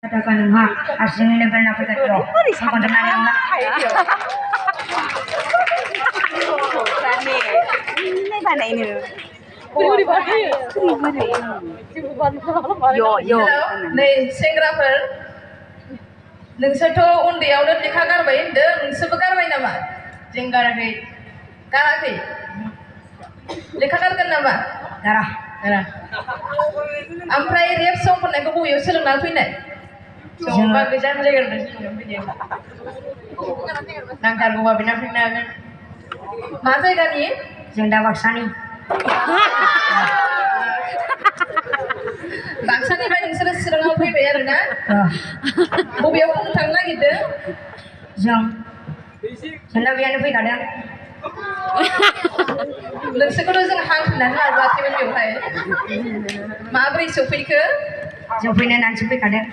Katakan ha, asing ini benar apa kata lo? Aku tenang yang nak. Ini mana ini? Yo. नै सेंग्राफोर नोंसोरथ' उन्दैयावनो लेखा गारबाय होनदों नोंसोरबो गारबाय नामा जों गाराखै लेखा गारगोन नामा Darah. ओमफ्राय रेप सं खननायखौ बबेयाव सोलोंना फैनाय जोंबा गोजान जायगानिफ्राय सोलोंना फैदों नांथारगौबा बिना फैनो हागोन मा जायगानि Yang dah waksani. बाक्सानिफ्राय नोंसोरो चिराङाव फैबाय आरोना बबेयाव बुंनो थांनो नागिरदों Yang dah biar lebih kadang. नोंसोरखौथ' जों हांख्रायनानै लाबोआखैमोन बेवहाय माबोरै सफैखो Yang punya nanti lebih kadang.